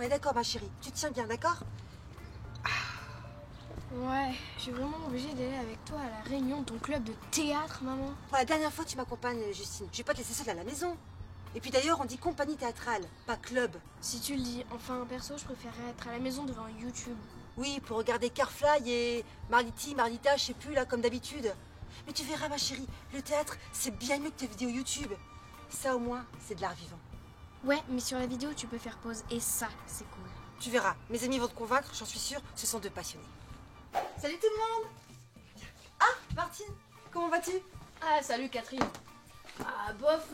On est d'accord, ma chérie. Tu te tiens bien, d'accord? Ouais, je suis vraiment obligée d'aller avec toi à la réunion de ton club de théâtre, maman. Pour la dernière fois, tu m'accompagnes, Justine. Je vais pas te laisser seule à la maison. Et puis d'ailleurs, on dit compagnie théâtrale, pas club. Si tu le dis, enfin, perso, je préférerais être à la maison devant YouTube. Oui, pour regarder Carfly et Marliti, Marlita, je sais plus, là, comme d'habitude. Mais tu verras, ma chérie, le théâtre, c'est bien mieux que tes vidéos YouTube. Ça, au moins, c'est de l'art vivant. Ouais, mais sur la vidéo, tu peux faire pause, et ça, c'est cool. Tu verras, mes amis vont te convaincre, j'en suis sûre, ce sont deux passionnés. Salut tout le monde! Ah, Martine, comment vas-tu? Ah, salut Catherine. Ah, bof.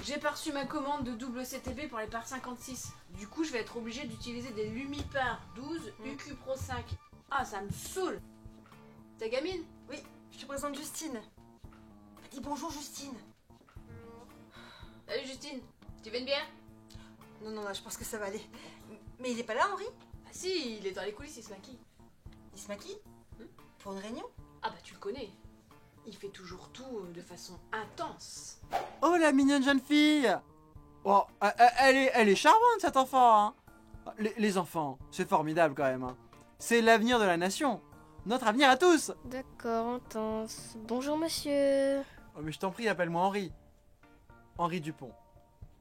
J'ai pas reçu ma commande de double CTB pour les parts 56. Du coup, je vais être obligée d'utiliser des Lumipar 12 UQ Pro 5. Ah, ça me saoule. Ta gamine? Oui, je te présente Justine. Dis bonjour, Justine. Salut Justine. Tu veux une bière? Non, non, non, je pense que ça va aller. Mais il est pas là, Henri? Ah si, il est dans les coulisses, il se maquille. Il se maquille? Pour une réunion? Ah bah tu le connais. Il fait toujours tout de façon intense. Oh, la mignonne jeune fille! Oh, elle est charmante, cette enfant, hein. Les enfants, c'est formidable quand même, hein. C'est l'avenir de la nation. Notre avenir à tous. D'accord, intense. Bonjour, monsieur. Oh, mais je t'en prie, appelle-moi Henri. Henri Dupont.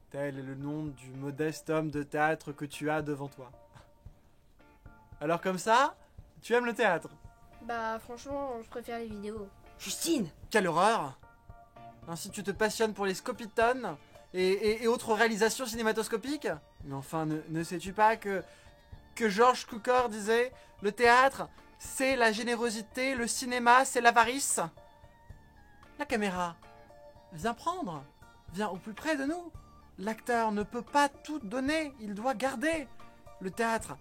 Tel est le nom du modeste homme de théâtre que tu as devant toi. Alors comme ça, tu aimes le théâtre? Bah, franchement, je préfère les vidéos. Justine! Quelle horreur! Ainsi tu te passionnes pour les scopitones et autres réalisations cinématoscopiques? Mais enfin, ne sais-tu pas que George Cukor disait « Le théâtre, c'est la générosité, le cinéma, c'est l'avarice ». La caméra, viens prendre, viens au plus près de nous. L'acteur ne peut pas tout donner, il doit garder. Le théâtre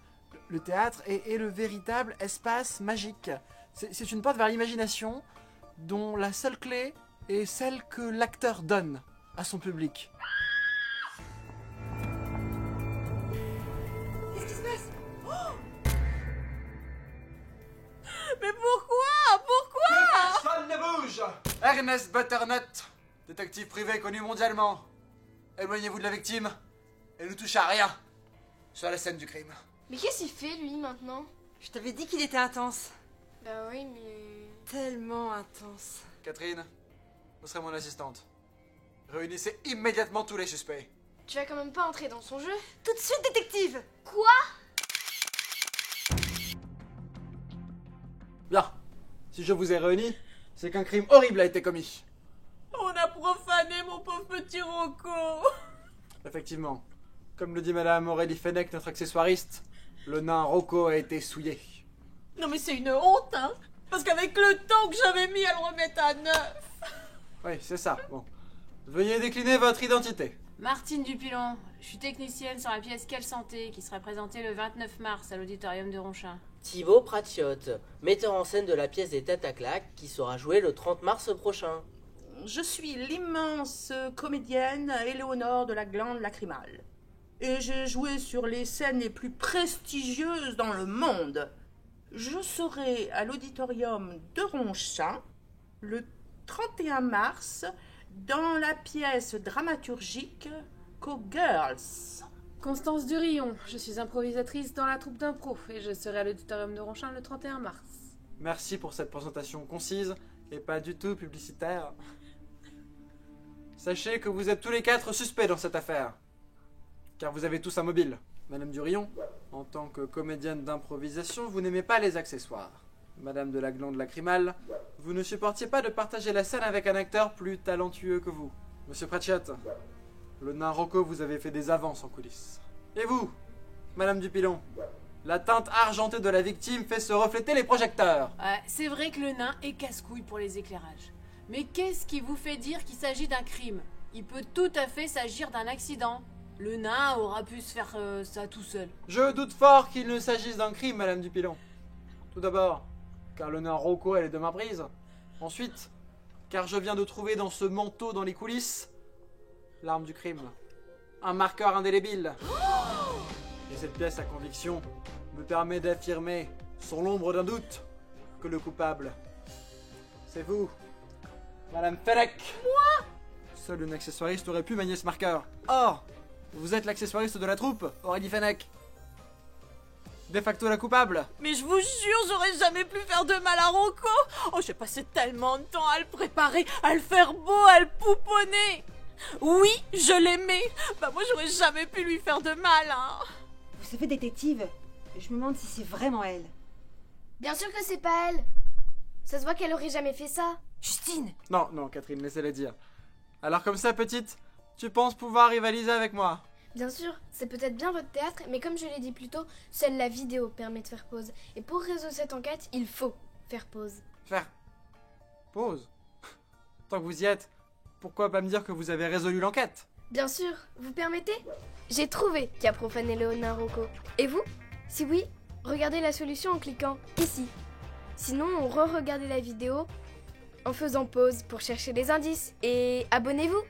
est le véritable espace magique. C'est une porte vers l'imagination dont la seule clé est celle que l'acteur donne à son public. Qu'est-ce qui se passe? Mais pourquoi? Personne ne bouge! Ernest Butternut, détective privé connu mondialement. Éloignez-vous de la victime et ne touchez à rien sur la scène du crime. Mais qu'est-ce qu'il fait, lui, maintenant? Je t'avais dit qu'il était intense. Bah oui, mais... Tellement intense. Catherine, vous serez mon assistante. Réunissez immédiatement tous les suspects. Tu vas quand même pas entrer dans son jeu? Tout de suite, détective! Quoi? Bien. Si je vous ai réunis, c'est qu'un crime horrible a été commis. On a profané mon pauvre petit Rocco. Effectivement. Comme le dit Madame Aurélie Fennec, notre accessoiriste, le nain Rocco a été souillé. Non mais c'est une honte, hein. Parce qu'avec le temps que j'avais mis à le remettre à neuf. Oui, c'est ça. Bon. Veuillez décliner votre identité. Martine Dupilon, je suis technicienne sur la pièce Quelle Santé qui sera présentée le 29 mars à l'auditorium de Ronchin. Thibaut Pratiotte, metteur en scène de la pièce des Têtes à claques qui sera jouée le 30 mars prochain. Je suis l'immense comédienne Éléonore de la glande lacrymale. Et j'ai joué sur les scènes les plus prestigieuses dans le monde. Je serai à l'auditorium de Ronchin le 31 mars dans la pièce dramaturgique Co-Girls. Constance Durillon, je suis improvisatrice dans la troupe d'impro et je serai à l'auditorium de Ronchin le 31 mars. Merci pour cette présentation concise et pas du tout publicitaire. Sachez que vous êtes tous les quatre suspects dans cette affaire. Car vous avez tous un mobile. Madame Durillon, en tant que comédienne d'improvisation, vous n'aimez pas les accessoires. Madame de la glande lacrymale, vous ne supportiez pas de partager la scène avec un acteur plus talentueux que vous. Monsieur Pratchett, le nain Rocco vous avez fait des avances en coulisses. Et vous, Madame Dupilon, la teinte argentée de la victime fait se refléter les projecteurs. C'est vrai que le nain est casse-couille pour les éclairages. Mais qu'est-ce qui vous fait dire qu'il s'agit d'un crime? Il peut tout à fait s'agir d'un accident. Le nain aura pu se faire ça tout seul. Je doute fort qu'il ne s'agisse d'un crime, Madame Dupilon. Tout d'abord, car le nain Rocco elle est de ma prise. Ensuite, car je viens de trouver dans ce manteau dans les coulisses l'arme du crime. Un marqueur indélébile. Et cette pièce à conviction me permet d'affirmer, sans l'ombre d'un doute, que le coupable, c'est vous, Madame Fennec. Moi? Seul une accessoiriste aurait pu manier ce marqueur. Or, vous êtes l'accessoiriste de la troupe, Aurélie Fennec. de facto la coupable. Mais je vous jure, j'aurais jamais pu faire de mal à Rocco. Oh, j'ai passé tellement de temps à le préparer, à le faire beau, à le pouponner. Oui, je l'aimais. Bah moi, j'aurais jamais pu lui faire de mal, hein. Vous savez, détective, je me demande si c'est vraiment elle. Bien sûr que c'est pas elle. Ça se voit qu'elle aurait jamais fait ça. Justine! Non, non, Catherine, laissez-la dire. Alors comme ça, petite, tu penses pouvoir rivaliser avec moi? Bien sûr, c'est peut-être bien votre théâtre, mais comme je l'ai dit plus tôt, seule la vidéo permet de faire pause. Et pour résoudre cette enquête, il faut faire pause. Faire pause. Tant que vous y êtes, pourquoi pas me dire que vous avez résolu l'enquête? Bien sûr, vous permettez? J'ai trouvé qui a profané Léonard Rocco. Et vous? Si oui, regardez la solution en cliquant ici. Sinon, re-regardez la vidéo en faisant pause pour chercher les indices. Et abonnez-vous!